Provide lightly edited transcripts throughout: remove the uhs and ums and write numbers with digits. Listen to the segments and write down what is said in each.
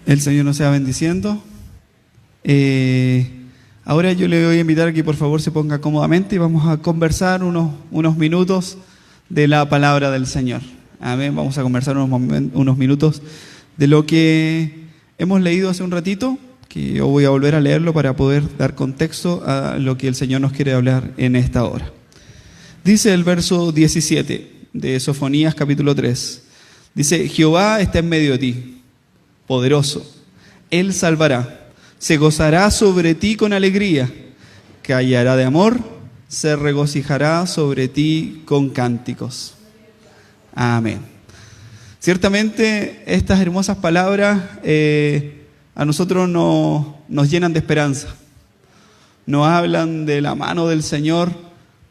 El Señor nos sea bendiciendo. Ahora yo le voy a invitar a que por favor se ponga cómodamente y vamos a conversar unos minutos de la palabra del Señor. Amén. Vamos a conversar unos minutos de lo que hemos leído hace un ratito, que yo voy a volver a leerlo para poder dar contexto a lo que el Señor nos quiere hablar en esta hora. Dice el verso 17 de Sofonías capítulo 3. Dice: Jehová está en medio de ti, poderoso. Él salvará. Se gozará sobre ti con alegría. Callará de amor. Se regocijará sobre ti con cánticos. Amén. Ciertamente estas hermosas palabras a nosotros nos llenan de esperanza. Nos hablan de la mano del Señor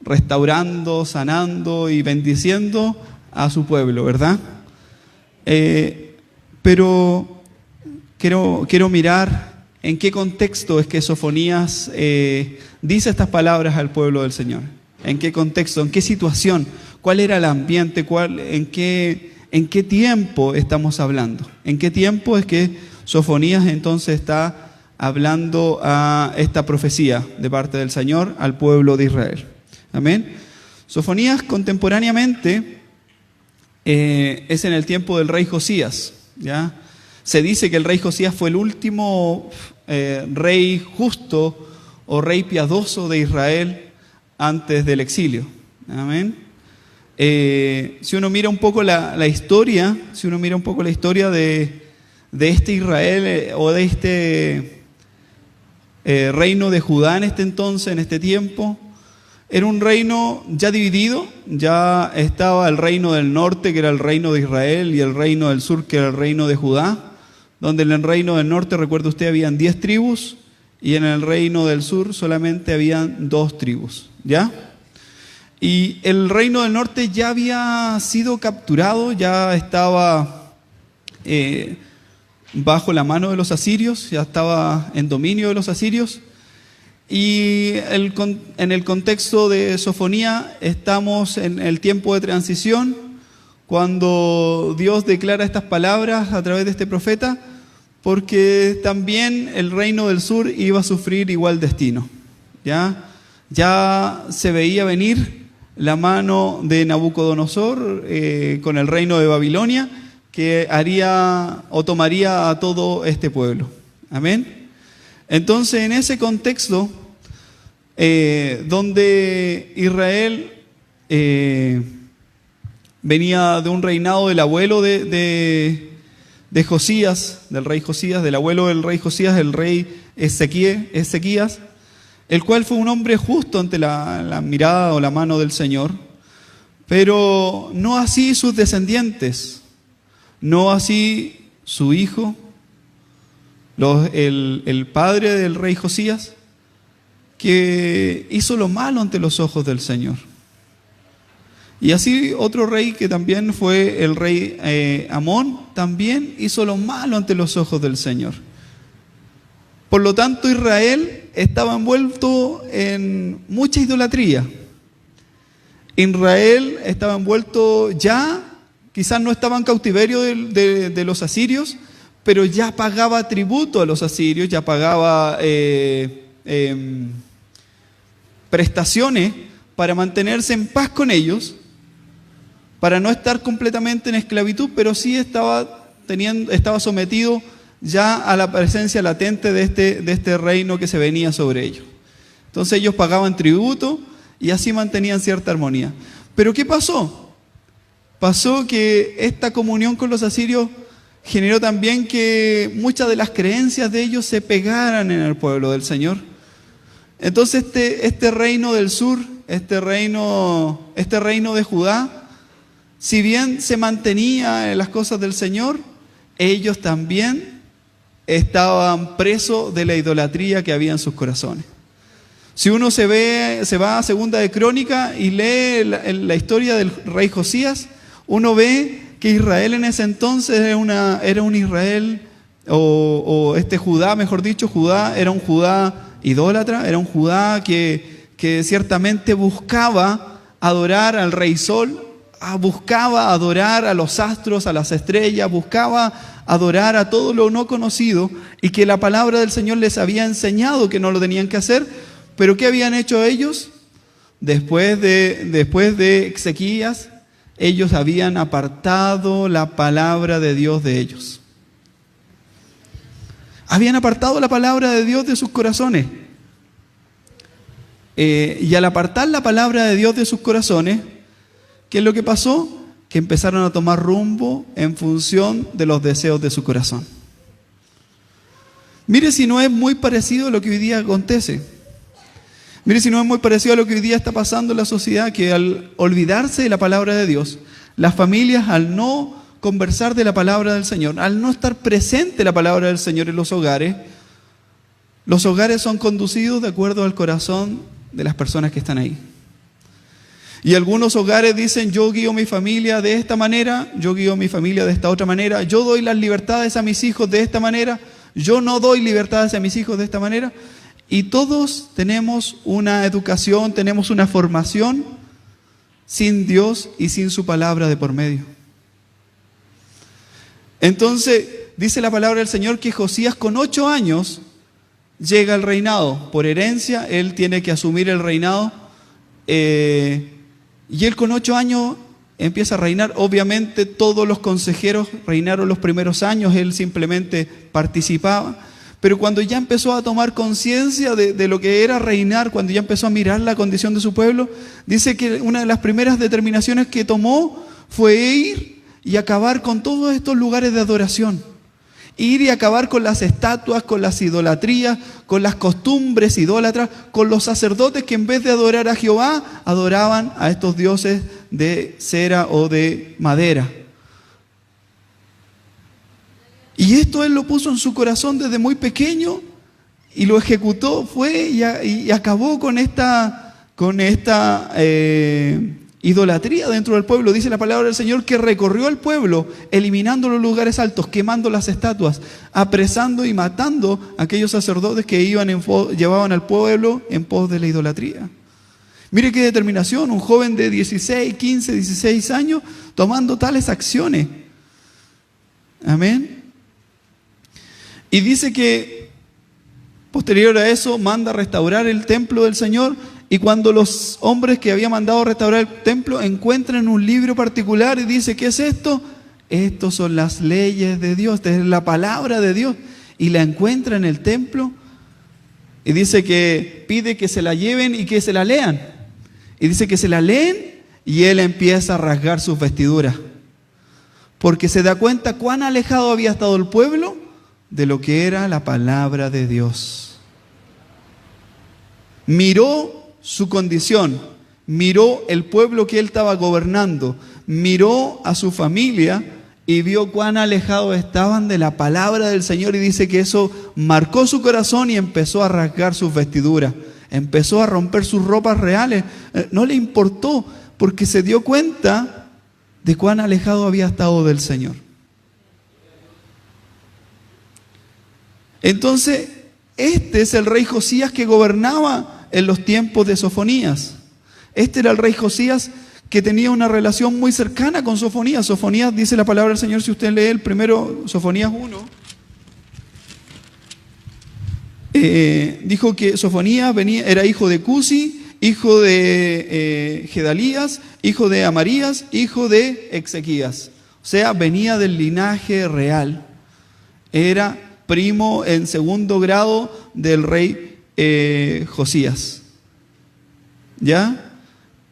restaurando, sanando y bendiciendo a su pueblo, ¿verdad? Pero quiero mirar en qué contexto es que Sofonías dice estas palabras al pueblo del Señor. ¿En qué contexto? ¿En qué situación? ¿Cuál era el ambiente? ¿En qué tiempo estamos hablando? ¿En qué tiempo es que Sofonías entonces está hablando a esta profecía de parte del Señor al pueblo de Israel? Amén. Sofonías contemporáneamente es en el tiempo del rey Josías, ¿ya? Se dice que el rey Josías fue el último rey justo o rey piadoso de Israel antes del exilio. Amén. Si uno mira un poco la historia, de este Israel o de este reino de Judá en este entonces, en este tiempo, era un reino ya dividido. Ya estaba el reino del norte, que era el reino de Israel, y el reino del sur, que era el reino de Judá, donde en el reino del norte, recuerde usted, habían 10 tribus, y en el reino del sur solamente habían 2 tribus, ¿ya? Y el reino del norte ya había sido capturado, ya estaba bajo la mano de los asirios, ya estaba en dominio de los asirios. Y en el contexto de Sofonía estamos en el tiempo de transición, cuando Dios declara estas palabras a través de este profeta, porque también el reino del sur iba a sufrir igual destino. Ya se veía venir la mano de Nabucodonosor con el reino de Babilonia, que haría o tomaría a todo este pueblo. Amén. Entonces, en ese contexto, donde Israel venía de un reinado del abuelo de Josías, del rey Josías, del abuelo del rey Josías, el rey Ezequías, el cual fue un hombre justo ante la mirada o la mano del Señor, pero no así sus descendientes, no así su hijo, el padre del rey Josías, que hizo lo malo ante los ojos del Señor. Y así otro rey que también fue el rey Amón, también hizo lo malo ante los ojos del Señor. Por lo tanto, Israel estaba envuelto en mucha idolatría. Israel estaba envuelto ya, quizás no estaba en cautiverio de los asirios, pero ya pagaba tributo a los asirios, ya pagaba prestaciones para mantenerse en paz con ellos, para no estar completamente en esclavitud, pero sí estaba sometido ya a la presencia latente de este reino que se venía sobre ellos. Entonces ellos pagaban tributo y así mantenían cierta armonía. Pero ¿qué pasó? Pasó que esta comunión con los asirios generó también que muchas de las creencias de ellos se pegaran en el pueblo del Señor. Entonces este reino del sur, este reino de Judá, si bien se mantenía en las cosas del Señor, ellos también estaban presos de la idolatría que había en sus corazones. Si uno se va a Segunda de Crónica y lee la historia del rey Josías, uno ve que Israel en ese entonces era un Israel, o este Judá, mejor dicho, Judá era un Judá idólatra, era un Judá que ciertamente buscaba adorar al rey Sol, buscaba adorar a los astros, a las estrellas, buscaba adorar a todo lo no conocido, y que la palabra del Señor les había enseñado que no lo tenían que hacer. Pero ¿qué habían hecho ellos? Después de Ezequías, ellos habían apartado la palabra de Dios de ellos. Habían apartado la palabra de Dios de sus corazones. Y al apartar la palabra de Dios de sus corazones, ¿qué es lo que pasó? Que empezaron a tomar rumbo en función de los deseos de su corazón. Mire si no es muy parecido a lo que hoy día acontece. Mire si no es muy parecido a lo que hoy día está pasando en la sociedad, que al olvidarse de la palabra de Dios, las familias, al no conversar de la palabra del Señor, al no estar presente la palabra del Señor en los hogares son conducidos de acuerdo al corazón de las personas que están ahí. Y algunos hogares dicen: yo guío mi familia de esta manera, yo guío mi familia de esta otra manera, yo doy las libertades a mis hijos de esta manera, yo no doy libertades a mis hijos de esta manera. Y todos tenemos una educación, tenemos una formación sin Dios y sin su palabra de por medio. Entonces, dice la palabra del Señor que Josías con 8 años llega al reinado. Por herencia, él tiene que asumir el reinado. Y él con 8 años empieza a reinar. Obviamente todos los consejeros reinaron los primeros años, él simplemente participaba. Pero cuando ya empezó a tomar conciencia de lo que era reinar, cuando ya empezó a mirar la condición de su pueblo, dice que una de las primeras determinaciones que tomó fue ir y acabar con todos estos lugares de adoración. Ir y acabar con las estatuas, con las idolatrías, con las costumbres idólatras, con los sacerdotes que en vez de adorar a Jehová, adoraban a estos dioses de cera o de madera. Y esto él lo puso en su corazón desde muy pequeño y lo ejecutó, fue y acabó con esta idolatría dentro del pueblo. Dice la palabra del Señor que recorrió el pueblo, eliminando los lugares altos, quemando las estatuas, apresando y matando a aquellos sacerdotes que llevaban al pueblo en pos de la idolatría. Mire qué determinación, un joven de 16, 15, 16 años tomando tales acciones. Amén. Y dice que posterior a eso manda restaurar el templo del Señor. Y cuando los hombres que había mandado restaurar el templo encuentran un libro particular y dice: ¿qué es esto? Estos son las leyes de Dios, esta es la palabra de Dios. Y la encuentra en el templo y dice que pide que se la lleven y que se la lean. Y dice que se la leen y él empieza a rasgar sus vestiduras. Porque se da cuenta cuán alejado había estado el pueblo de lo que era la palabra de Dios. Miró su condición, miró el pueblo que él estaba gobernando, miró a su familia y vio cuán alejados estaban de la palabra del Señor, y dice que eso marcó su corazón y empezó a rasgar sus vestiduras, empezó a romper sus ropas reales. No le importó, porque se dio cuenta de cuán alejado había estado del Señor. Entonces, este es el rey Josías que gobernaba en los tiempos de Sofonías. Este era el rey Josías que tenía una relación muy cercana con Sofonías. Sofonías, dice la palabra del Señor, si usted lee el primero, Sofonías 1, dijo que Sofonías era hijo de Cusi, hijo de Gedalías, hijo de Amarías, hijo de Ezequías. O sea, venía del linaje real. Era primo en segundo grado del rey Josías. ¿Ya?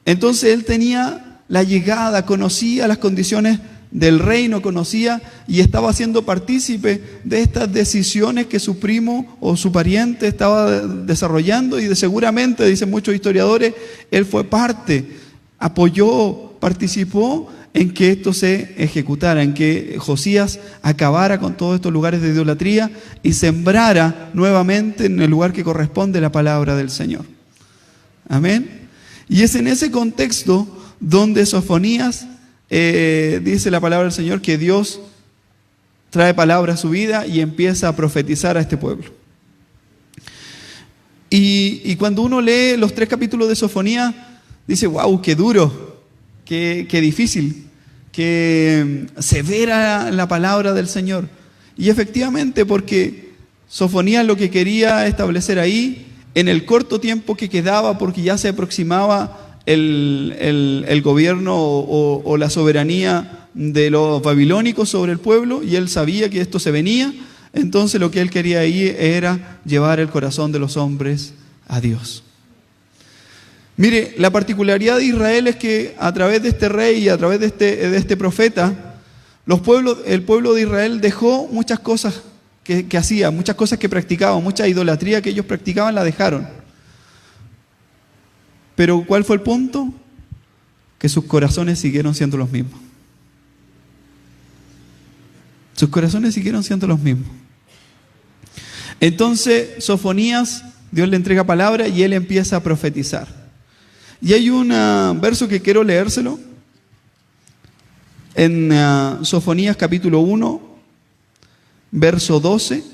Entonces él tenía la llegada, conocía las condiciones del reino, conocía y estaba siendo partícipe de estas decisiones que su primo o su pariente estaba desarrollando, y seguramente, dicen muchos historiadores, él fue parte, apoyó, participó en que esto se ejecutara, en que Josías acabara con todos estos lugares de idolatría y sembrara nuevamente en el lugar que corresponde la palabra del Señor. Amén. Y es en ese contexto donde Sofonías, dice la palabra del Señor, que Dios trae palabra a su vida y empieza a profetizar a este pueblo. Y cuando uno lee los 3 capítulos de Sofonías, dice: wow, qué qué difícil, qué severa la palabra del Señor. Y efectivamente, porque Sofonías lo que quería establecer ahí, en el corto tiempo que quedaba, porque ya se aproximaba el gobierno o la soberanía de los babilónicos sobre el pueblo, y él sabía que esto se venía, entonces lo que él quería ahí era llevar el corazón de los hombres a Dios. Mire, la particularidad de Israel es que a través de este rey y a través de este profeta, el pueblo de Israel dejó muchas cosas que hacía, muchas cosas que practicaban, mucha idolatría que ellos practicaban, la dejaron. Pero ¿cuál fue el punto? Que sus corazones siguieron siendo los mismos. Sus corazones siguieron siendo los mismos. Entonces, Sofonías, Dios le entrega palabra y él empieza a profetizar. Y hay un verso que quiero leérselo. En Sofonías capítulo 1, verso 12.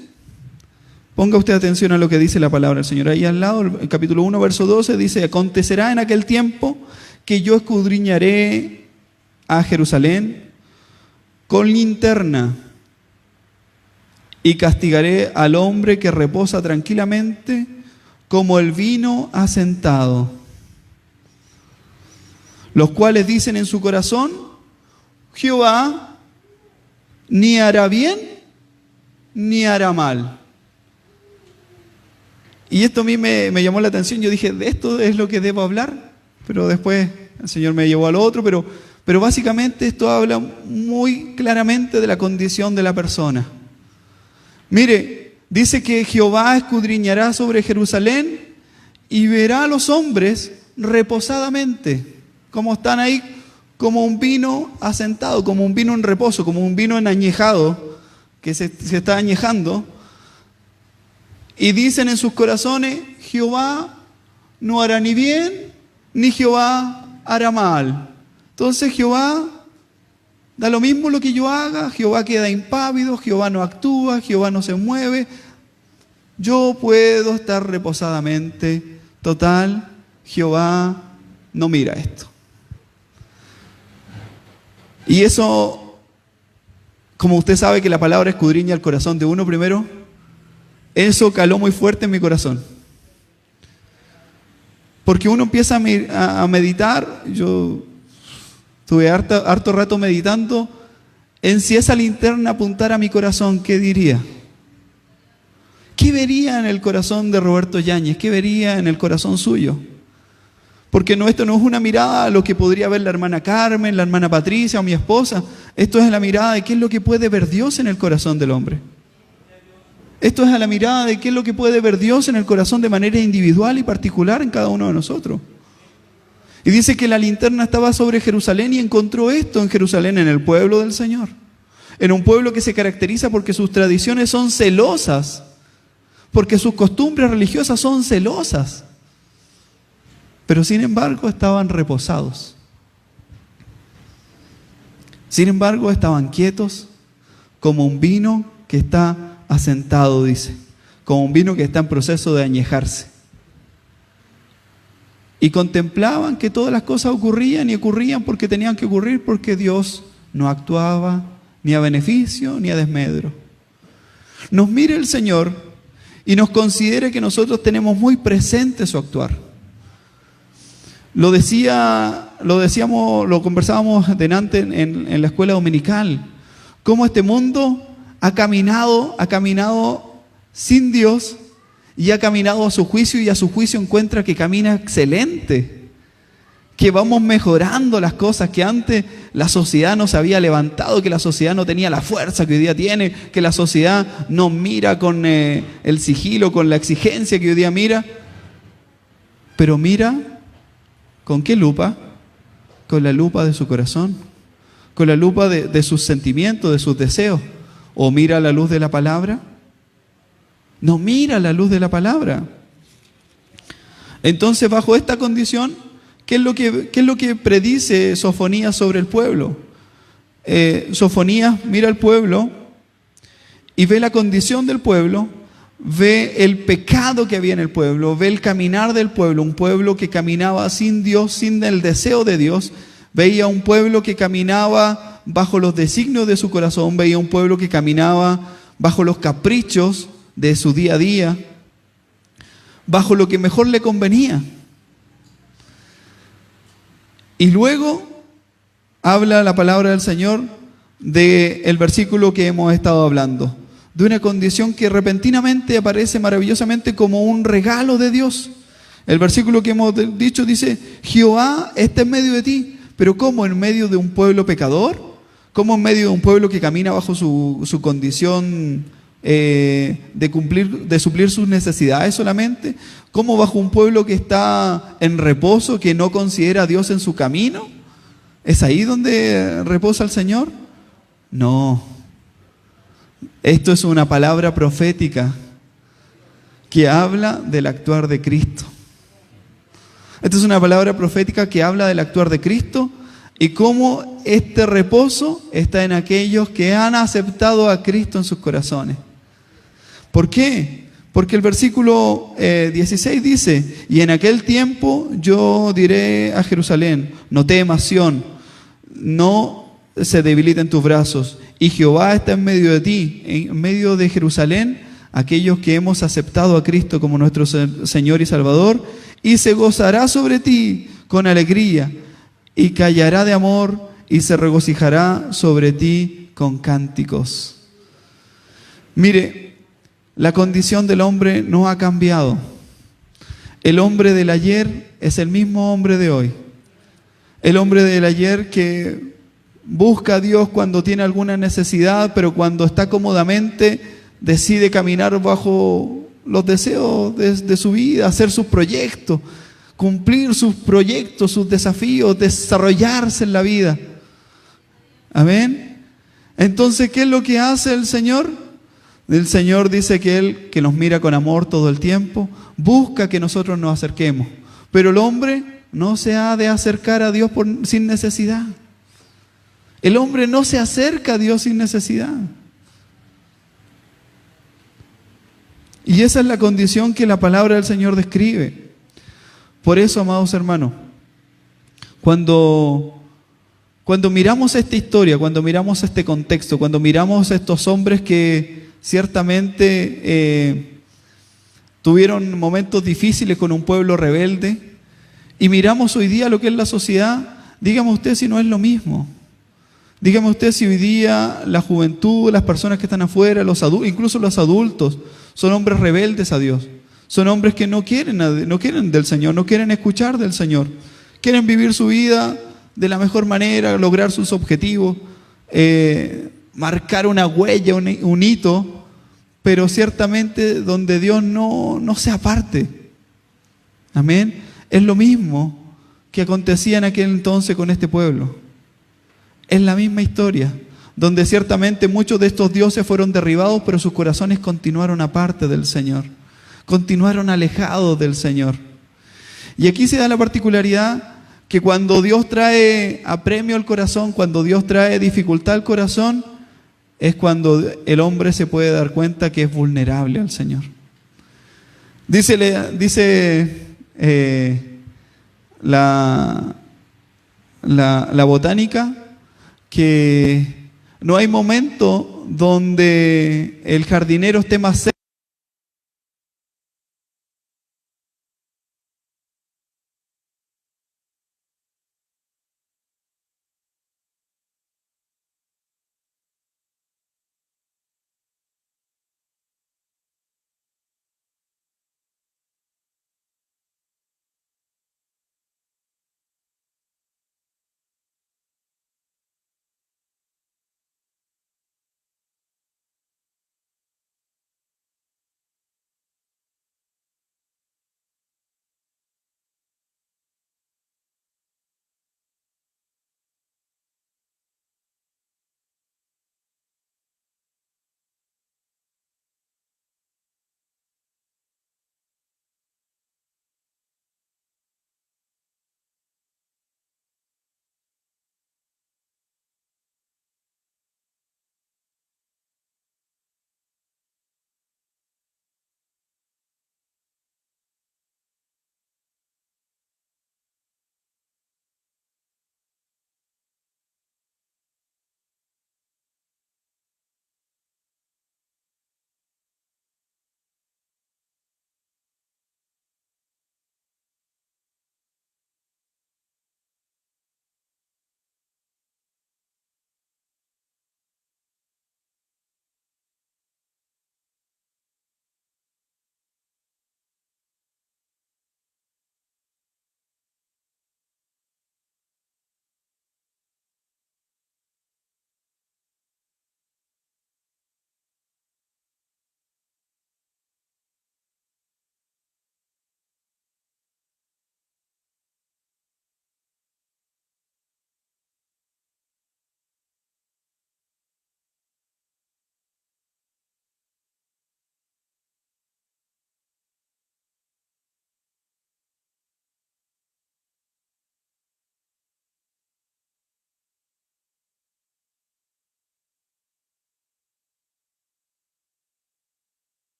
Ponga usted atención a lo que dice la palabra del Señor. Ahí al lado, el capítulo 1, verso 12, dice: acontecerá en aquel tiempo que yo escudriñaré a Jerusalén con linterna y castigaré al hombre que reposa tranquilamente como el vino asentado, los cuales dicen en su corazón: Jehová ni hará bien ni hará mal. Y esto a mí me llamó la atención. Yo dije, de esto es lo que debo hablar, pero después el Señor me llevó a lo otro, pero básicamente esto habla muy claramente de la condición de la persona. Mire, dice que Jehová escudriñará sobre Jerusalén y verá a los hombres reposadamente, como están ahí, como un vino asentado, como un vino en reposo, como un vino enañejado, que se está añejando. Y dicen en sus corazones: Jehová no hará ni bien, ni Jehová hará mal. Entonces Jehová, da lo mismo lo que yo haga, Jehová queda impávido, Jehová no actúa, Jehová no se mueve. Yo puedo estar reposadamente. Total, Jehová no mira esto. Y eso, como usted sabe que la palabra escudriña el corazón de uno primero, eso caló muy fuerte en mi corazón. Porque uno empieza a meditar. Yo estuve harto rato meditando en si esa linterna apuntara a mi corazón, ¿qué diría? ¿Qué vería en el corazón de Roberto Yáñez? ¿Qué vería en el corazón suyo? Porque esto no es una mirada a lo que podría ver la hermana Carmen, la hermana Patricia o mi esposa. Esto es la mirada de qué es lo que puede ver Dios en el corazón del hombre. Esto es a la mirada de qué es lo que puede ver Dios en el corazón de manera individual y particular en cada uno de nosotros. Y dice que la linterna estaba sobre Jerusalén y encontró esto en Jerusalén, en el pueblo del Señor. En un pueblo que se caracteriza porque sus tradiciones son celosas, porque sus costumbres religiosas son celosas. Pero sin embargo estaban reposados. Sin embargo estaban quietos como un vino que está asentado, dice, como un vino que está en proceso de añejarse. Y contemplaban que todas las cosas ocurrían y ocurrían porque tenían que ocurrir, porque Dios no actuaba ni a beneficio ni a desmedro. Nos mire el Señor y nos considere que nosotros tenemos muy presente su actuar. Lo conversábamos delante en la escuela dominical, cómo este mundo ha caminado sin Dios y ha caminado a su juicio, y a su juicio encuentra que camina excelente, que vamos mejorando las cosas, que antes la sociedad no se había levantado, que la sociedad no tenía la fuerza que hoy día tiene, que la sociedad no mira con el sigilo, con la exigencia que hoy día mira, pero mira, ¿con qué lupa? Con la lupa de su corazón, con la lupa de sus sentimientos, de sus deseos. ¿O mira la luz de la palabra? No mira la luz de la palabra. Entonces, bajo esta condición, ¿qué es lo que predice Sofonías sobre el pueblo? Sofonías mira al pueblo y ve la condición del pueblo, ve el pecado que había en el pueblo, ve el caminar del pueblo, un pueblo que caminaba sin Dios, sin el deseo de Dios, Veía un pueblo que caminaba bajo los designios de su corazón, veía un pueblo que caminaba bajo los caprichos de su día a día, bajo lo que mejor le convenía. Y luego habla la palabra del Señor del versículo que hemos estado hablando, de una condición que repentinamente aparece maravillosamente como un regalo de Dios. El versículo que hemos dicho dice: Jehová está en medio de ti. Pero ¿cómo? ¿En medio de un pueblo pecador? ¿Cómo en medio de un pueblo que camina bajo su condición de suplir sus necesidades solamente? ¿Cómo bajo un pueblo que está en reposo, que no considera a Dios en su camino? ¿Es ahí donde reposa el Señor? No. Esto es una palabra profética que habla del actuar de Cristo. Esta es una palabra profética que habla del actuar de Cristo y cómo este reposo está en aquellos que han aceptado a Cristo en sus corazones. ¿Por qué? Porque el versículo 16 dice: y en aquel tiempo yo diré a Jerusalén, no temas, Sión, no se debiliten tus brazos, y Jehová está en medio de ti, en medio de Jerusalén, aquellos que hemos aceptado a Cristo como nuestro Señor y Salvador, y se gozará sobre ti con alegría, y callará de amor, y se regocijará sobre ti con cánticos. Mire, la condición del hombre no ha cambiado. El hombre del ayer es el mismo hombre de hoy. El hombre del ayer que busca a Dios cuando tiene alguna necesidad, pero cuando está cómodamente decide caminar bajo los deseos de su vida, hacer sus proyectos, cumplir sus proyectos, sus desafíos, desarrollarse en la vida. Amén. Entonces, ¿qué es lo que hace el Señor? El Señor dice que Él, que nos mira con amor todo el tiempo, busca que nosotros nos acerquemos. Pero el hombre no se ha de acercar a Dios sin necesidad. El hombre no se acerca a Dios sin necesidad. Y esa es la condición que la palabra del Señor describe. Por eso, amados hermanos, cuando miramos esta historia, cuando miramos este contexto, cuando miramos a estos hombres que ciertamente tuvieron momentos difíciles con un pueblo rebelde, y miramos hoy día lo que es la sociedad, dígame usted si no es lo mismo. Dígame usted si hoy día la juventud, las personas que están afuera, incluso los adultos, son hombres rebeldes a Dios. Son hombres que no quieren del Señor, no quieren escuchar del Señor. Quieren vivir su vida de la mejor manera, lograr sus objetivos, marcar una huella, un hito, pero ciertamente donde Dios no sea parte. Amén. Es lo mismo que acontecía en aquel entonces con este pueblo. Es la misma historia, donde ciertamente muchos de estos dioses fueron derribados, pero sus corazones continuaron aparte del Señor, continuaron alejados del Señor. Y aquí se da la particularidad que cuando Dios trae apremio al corazón, cuando Dios trae dificultad al corazón, es cuando el hombre se puede dar cuenta que es vulnerable al Señor. Dice la botánica que no hay momento donde el jardinero esté más cerca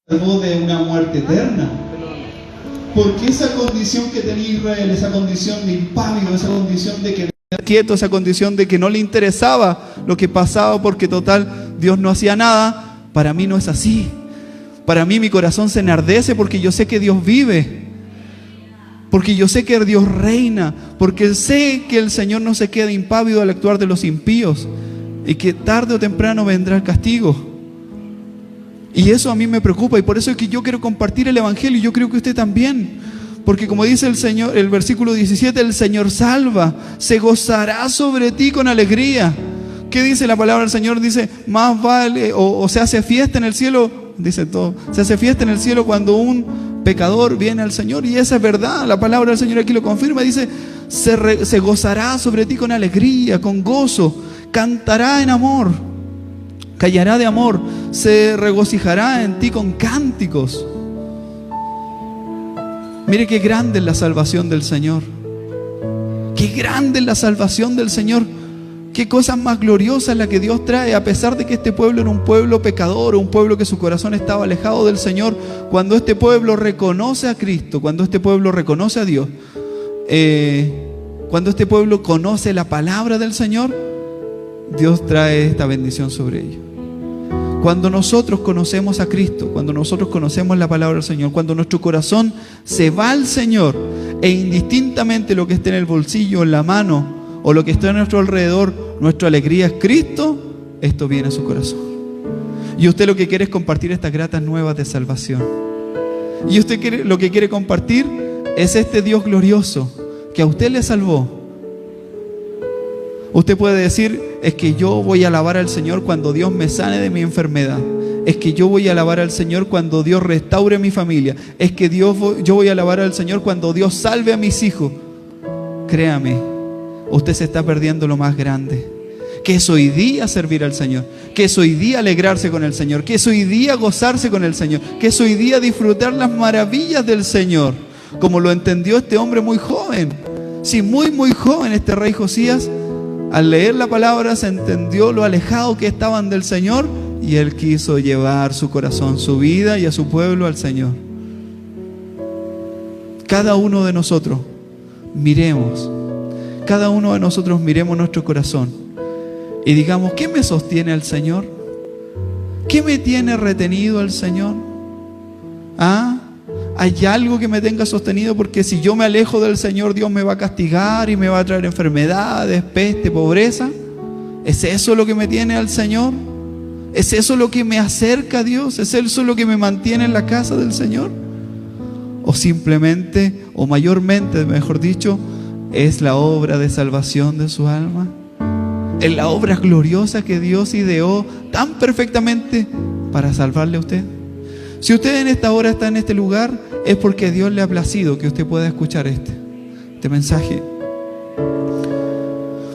salvó de una muerte eterna. Porque esa condición que tenía Israel, esa condición de impávido, esa condición de que quieto, esa condición de que no le interesaba lo que pasaba porque total Dios no hacía nada, para mí no es así. Para mí mi corazón se enardece porque yo sé que Dios vive, porque yo sé que Dios reina, porque sé que el Señor no se queda impávido al actuar de los impíos y que tarde o temprano vendrá el castigo. Y eso a mí me preocupa, y por eso es que yo quiero compartir el Evangelio, y yo creo que usted también. Porque como dice el Señor, el versículo 17, el Señor salva, se gozará sobre ti con alegría. ¿Qué dice la palabra del Señor? Dice, más vale, o se hace fiesta en el cielo, dice todo, se hace fiesta en el cielo cuando un pecador viene al Señor, y esa es verdad, la palabra del Señor aquí lo confirma, dice, se gozará sobre ti con alegría, con gozo, cantará en amor, callará de amor, se regocijará en ti con cánticos. Mire qué grande es la salvación del Señor. Qué grande es la salvación del Señor. Qué cosa más gloriosa es la que Dios trae, a pesar de que este pueblo era un pueblo pecador, un pueblo que su corazón estaba alejado del Señor. Cuando este pueblo reconoce a Cristo, cuando este pueblo reconoce a Dios, cuando este pueblo conoce la palabra del Señor, Dios trae esta bendición sobre ellos. Cuando nosotros conocemos a Cristo, cuando nosotros conocemos la palabra del Señor, cuando nuestro corazón se va al Señor, e indistintamente lo que esté en el bolsillo, en la mano, o lo que está a nuestro alrededor, nuestra alegría es Cristo, esto viene a su corazón. Y usted lo que quiere es compartir estas gratas nuevas de salvación. Y usted lo que quiere compartir es este Dios glorioso que a usted le salvó. Usted puede decir, es que yo voy a alabar al Señor cuando Dios me sane de mi enfermedad. Es que yo voy a alabar al Señor cuando Dios restaure mi familia. Es que yo voy a alabar al Señor cuando Dios salve a mis hijos. Créame, usted se está perdiendo lo más grande, que es hoy día servir al Señor, que es hoy día alegrarse con el Señor, que es hoy día gozarse con el Señor, que es hoy día disfrutar las maravillas del Señor, como lo entendió este hombre muy joven. Sí, muy joven, este rey Josías, al leer la palabra se entendió lo alejado que estaban del Señor, y él quiso llevar su corazón, su vida y a su pueblo al Señor. Cada uno de nosotros miremos nuestro corazón y digamos, ¿qué me sostiene al Señor? ¿Qué me tiene retenido al Señor? ¿Hay algo que me tenga sostenido? Porque si yo me alejo del Señor, Dios me va a castigar y me va a traer enfermedades, peste, pobreza. ¿Es eso lo que me tiene al Señor? ¿Es eso lo que me acerca a Dios? ¿Es eso lo que me mantiene en la casa del Señor? ¿O simplemente, o mayormente, mejor dicho, es la obra de salvación de su alma? Es la obra gloriosa que Dios ideó tan perfectamente para salvarle a usted. Si usted en esta hora está en este lugar, es porque Dios le ha placido que usted pueda escuchar este mensaje.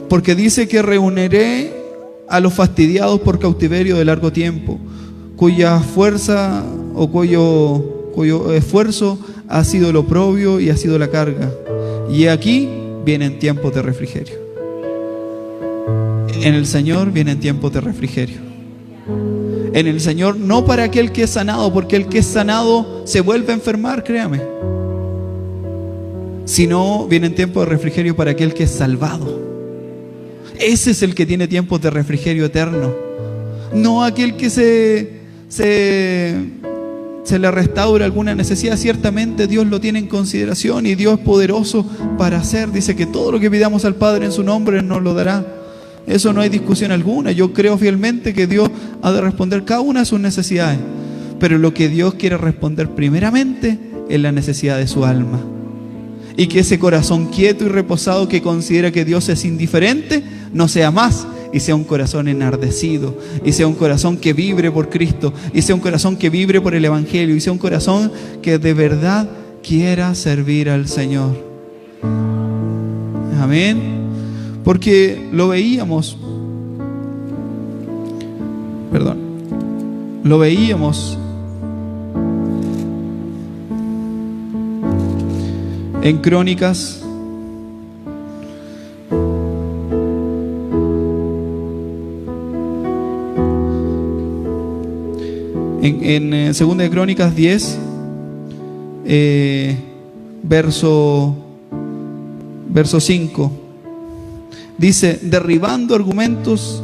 Porque dice que reuniré a los fastidiados por cautiverio de largo tiempo, cuya fuerza o cuyo esfuerzo ha sido el oprobio y ha sido la carga. Y aquí vienen tiempos de refrigerio. En el Señor vienen tiempos de refrigerio. En el Señor, no para aquel que es sanado, porque el que es sanado se vuelve a enfermar, créame. Sino vienen tiempos de refrigerio para aquel que es salvado. Ese es el que tiene tiempos de refrigerio eterno. No aquel que se le restaura alguna necesidad. Ciertamente Dios lo tiene en consideración y Dios es poderoso para hacer. Dice que todo lo que pidamos al Padre en su nombre nos lo dará. Eso no hay discusión alguna. Yo creo fielmente que Dios ha de responder cada una de sus necesidades. Pero lo que Dios quiere responder primeramente es la necesidad de su alma. Y que ese corazón quieto y reposado que considera que Dios es indiferente, no sea más, y sea un corazón enardecido, y sea un corazón que vibre por Cristo, y sea un corazón que vibre por el Evangelio, y sea un corazón que de verdad quiera servir al Señor. Amén. Porque lo veíamos en Crónicas, En 2 de Crónicas 10, verso 5, dice: derribando argumentos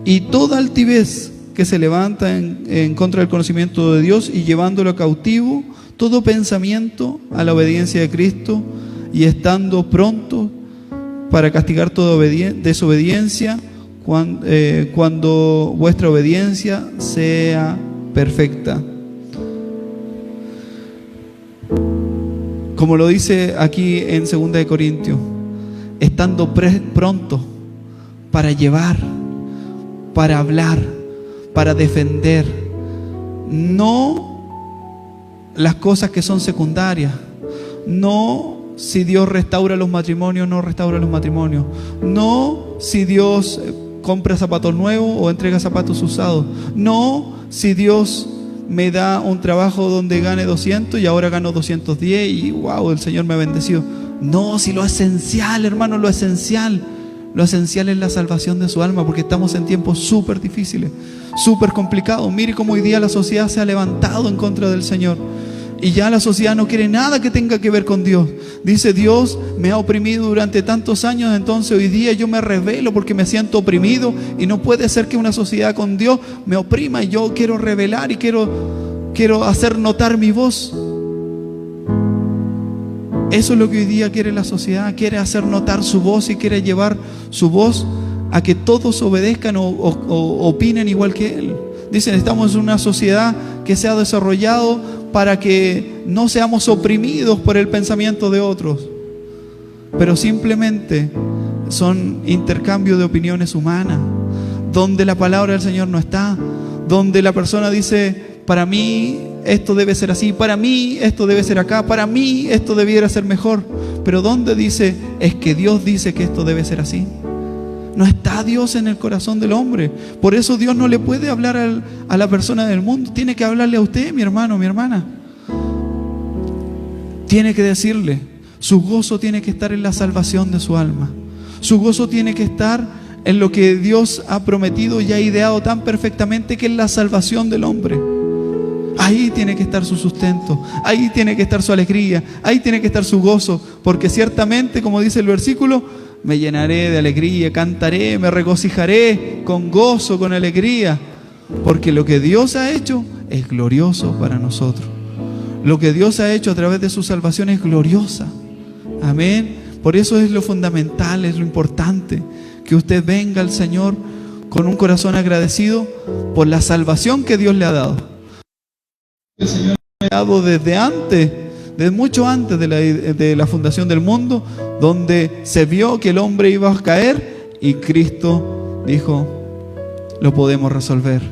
y toda altivez que se levanta en contra del conocimiento de Dios, y llevándolo cautivo todo pensamiento a la obediencia de Cristo, y estando pronto para castigar toda desobediencia cuando vuestra obediencia sea perfecta. Como lo dice aquí en 2 de Corintios, estando pronto para llevar, para hablar, para defender, no las cosas que son secundarias, no si Dios restaura los matrimonios, no restaura los matrimonios, no si Dios compra zapatos nuevos o entrega zapatos usados, no si Dios me da un trabajo donde gane 200 y ahora gano 210 y wow, el Señor me ha bendecido. No, si lo esencial, hermano, lo esencial es la salvación de su alma, porque estamos en tiempos súper difíciles, súper complicados. Mire cómo hoy día la sociedad se ha levantado en contra del Señor. Y ya la sociedad no quiere nada que tenga que ver con Dios. Dice: Dios me ha oprimido durante tantos años, entonces hoy día yo me rebelo porque me siento oprimido, y no puede ser que una sociedad con Dios me oprima, y yo quiero rebelar y quiero hacer notar mi voz. Eso es lo que hoy día quiere la sociedad, quiere hacer notar su voz y quiere llevar su voz a que todos obedezcan o opinen igual que él. Dicen: estamos en una sociedad que se ha desarrollado para que no seamos oprimidos por el pensamiento de otros, pero simplemente son intercambios de opiniones humanas, donde la palabra del Señor no está, donde la persona dice: para mí esto debe ser así, para mí esto debe ser acá, para mí esto debiera ser mejor. Pero ¿dónde dice: es que Dios dice que esto debe ser así? No está Dios en el corazón del hombre. Por eso Dios no le puede hablar a la persona del mundo. Tiene que hablarle a usted, mi hermano, mi hermana. Tiene que decirle. Su gozo tiene que estar en la salvación de su alma. Su gozo tiene que estar en lo que Dios ha prometido y ha ideado tan perfectamente, que es la salvación del hombre. Ahí tiene que estar su sustento, ahí tiene que estar su alegría, ahí tiene que estar su gozo, porque ciertamente, como dice el versículo, me llenaré de alegría, cantaré, me regocijaré con gozo, con alegría, porque lo que Dios ha hecho es glorioso para nosotros. Lo que Dios ha hecho a través de su salvación es gloriosa. Amén. Por eso es lo fundamental, es lo importante, que usted venga al Señor con un corazón agradecido por la salvación que Dios le ha dado. El Señor le ha dado desde antes, desde mucho antes de la fundación del mundo, donde se vio que el hombre iba a caer, y Cristo dijo: lo podemos resolver.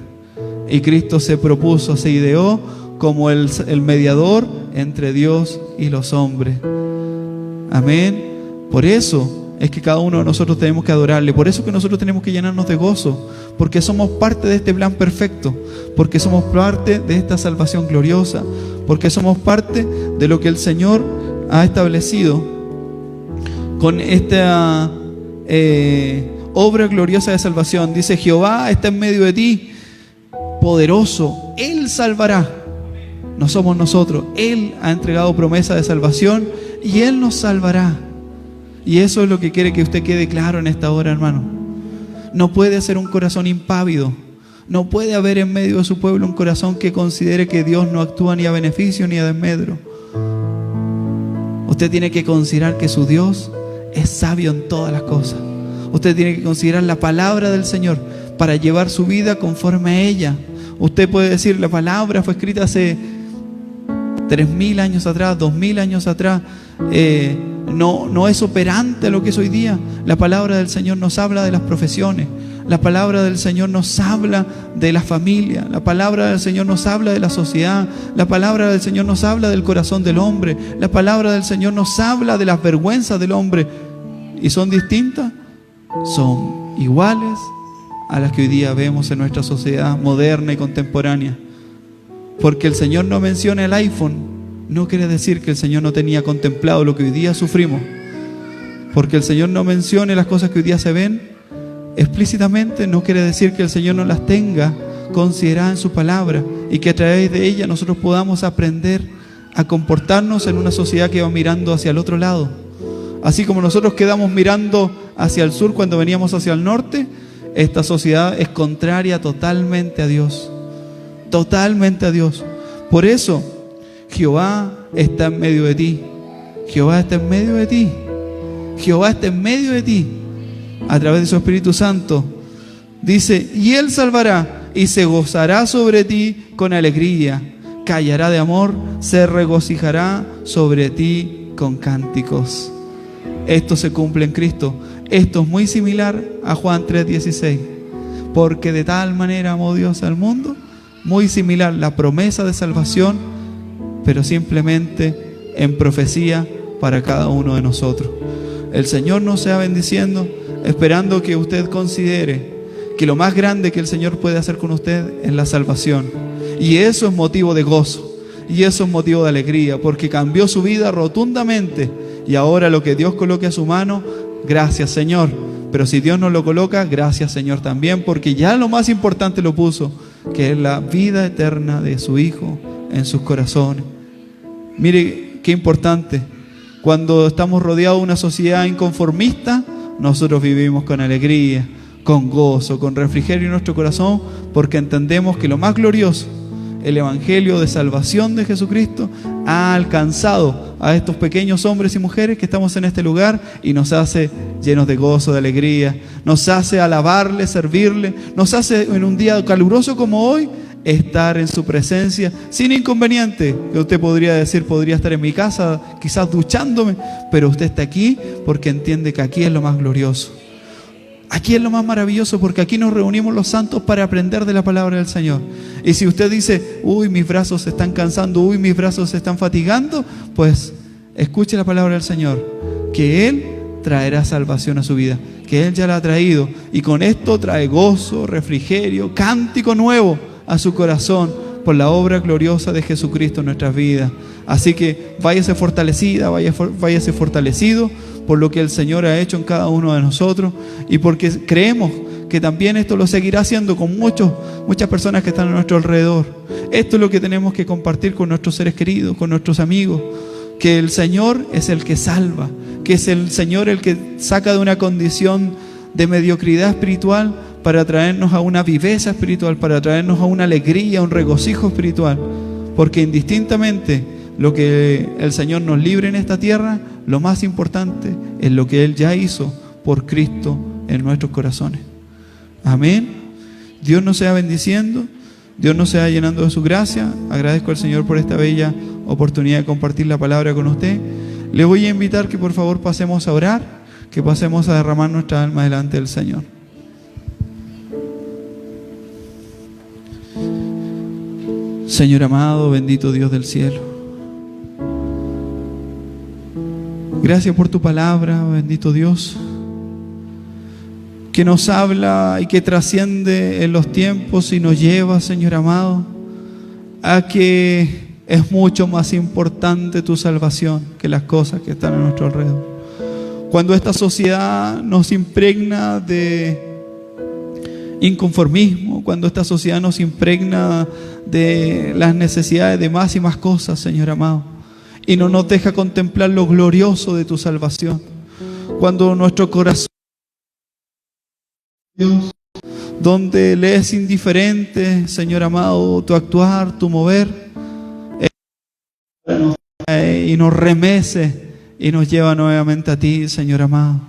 Y Cristo se propuso, se ideó como el mediador entre Dios y los hombres. Amén. Por eso es que cada uno de nosotros tenemos que adorarle. Por eso que nosotros tenemos que llenarnos de gozo, porque somos parte de este plan perfecto, porque somos parte de esta salvación gloriosa, porque somos parte de lo que el Señor ha establecido con esta obra gloriosa de salvación. Dice: Jehová está en medio de ti, poderoso, Él salvará. No somos nosotros, Él ha entregado promesa de salvación y Él nos salvará. Y eso es lo que quiere que usted quede claro en esta hora, hermano. No puede ser un corazón impávido. No puede haber en medio de su pueblo un corazón que considere que Dios no actúa ni a beneficio ni a desmedro. Usted tiene que considerar que su Dios es sabio en todas las cosas. Usted tiene que considerar la palabra del Señor para llevar su vida conforme a ella. Usted puede decir: la palabra fue escrita hace 3.000 años atrás, 2.000 años atrás. No es operante a lo que es hoy día. La palabra del Señor nos habla de las profesiones. La palabra del Señor nos habla de la familia. La palabra del Señor nos habla de la sociedad. La palabra del Señor nos habla del corazón del hombre. La palabra del Señor nos habla de las vergüenzas del hombre. ¿Y son distintas? Son iguales a las que hoy día vemos en nuestra sociedad moderna y contemporánea. Porque el Señor no menciona el iPhone, no quiere decir que el Señor no tenía contemplado lo que hoy día sufrimos. Porque el Señor no mencione las cosas que hoy día se ven explícitamente, no quiere decir que el Señor no las tenga consideradas en su palabra y que a través de ella nosotros podamos aprender a comportarnos en una sociedad que va mirando hacia el otro lado. Así como nosotros quedamos mirando hacia el sur cuando veníamos hacia el norte, esta sociedad es contraria totalmente a Dios. Totalmente a Dios. Por eso, Jehová está en medio de ti. Jehová está en medio de ti. Jehová está en medio de ti. A través de su Espíritu Santo. Dice, y Él salvará y se gozará sobre ti con alegría. Callará de amor, se regocijará sobre ti con cánticos. Esto se cumple en Cristo. Esto es muy similar a Juan 3:16. Porque de tal manera amó Dios al mundo, muy similar, la promesa de salvación, pero simplemente en profecía para cada uno de nosotros. El Señor nos sea bendiciendo, esperando que usted considere que lo más grande que el Señor puede hacer con usted es la salvación. Y eso es motivo de gozo, y eso es motivo de alegría, porque cambió su vida rotundamente. Y ahora lo que Dios coloque a su mano, gracias Señor. Pero si Dios no lo coloca, gracias Señor también, porque ya lo más importante lo puso, que es la vida eterna de su Hijo en sus corazones. Mire qué importante. Cuando estamos rodeados de una sociedad inconformista, nosotros vivimos con alegría, con gozo, con refrigerio en nuestro corazón, porque entendemos que lo más glorioso, el Evangelio de salvación de Jesucristo, ha alcanzado a estos pequeños hombres y mujeres que estamos en este lugar y nos hace llenos de gozo, de alegría, nos hace alabarle, servirle, nos hace en un día caluroso como hoy estar en su presencia sin inconveniente. Que usted podría decir, podría estar en mi casa quizás duchándome, pero usted está aquí porque entiende que aquí es lo más glorioso. Aquí es lo más maravilloso, porque aquí nos reunimos los santos para aprender de la palabra del Señor. Y si usted dice, uy, mis brazos se están cansando, uy, mis brazos se están fatigando, pues escuche la palabra del Señor, que Él traerá salvación a su vida, que Él ya la ha traído, y con esto trae gozo, refrigerio, cántico nuevo a su corazón por la obra gloriosa de Jesucristo en nuestras vidas. Así que váyase fortalecida, váyase fortalecido por lo que el Señor ha hecho en cada uno de nosotros, y porque creemos que también esto lo seguirá haciendo con muchas personas que están a nuestro alrededor. Esto es lo que tenemos que compartir con nuestros seres queridos, con nuestros amigos, que el Señor es el que salva, que es el Señor el que saca de una condición de mediocridad espiritual para traernos a una viveza espiritual, para traernos a una alegría, un regocijo espiritual, porque indistintamente lo que el Señor nos libre en esta tierra, lo más importante es lo que Él ya hizo por Cristo en nuestros corazones. Amén. Dios nos sea bendiciendo, Dios nos sea llenando de su gracia. Agradezco al Señor por esta bella oportunidad de compartir la palabra con usted. Le voy a invitar que por favor pasemos a orar, que pasemos a derramar nuestra alma delante del Señor. Señor amado, bendito Dios del cielo, gracias por tu palabra, bendito Dios, que nos habla y que trasciende en los tiempos y nos lleva, Señor amado, a que es mucho más importante tu salvación que las cosas que están a nuestro alrededor. Cuando esta sociedad nos impregna de inconformismo, cuando esta sociedad nos impregna de las necesidades de más y más cosas, Señor amado, y no nos deja contemplar lo glorioso de tu salvación, cuando nuestro corazón, Dios, donde le es indiferente, Señor amado, tu actuar, tu mover, y nos remece y nos lleva nuevamente a ti, Señor amado.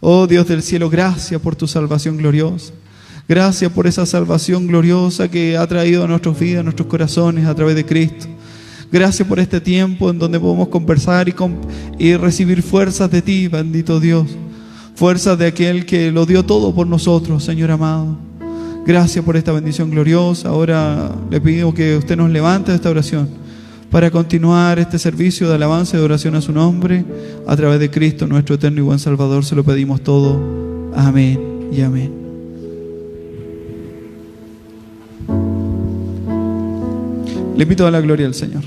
Oh Dios del cielo, gracias por tu salvación gloriosa. Gracias por esa salvación gloriosa que ha traído a nuestras vidas, a nuestros corazones a través de Cristo. Gracias por este tiempo en donde podemos conversar y recibir fuerzas de ti, bendito Dios. Fuerzas de aquel que lo dio todo por nosotros, Señor amado. Gracias por esta bendición gloriosa. Ahora le pido que usted nos levante de esta oración para continuar este servicio de alabanza y de oración a su nombre. A través de Cristo, nuestro eterno y buen Salvador, se lo pedimos todo. Amén y amén. Le invito a la gloria al Señor.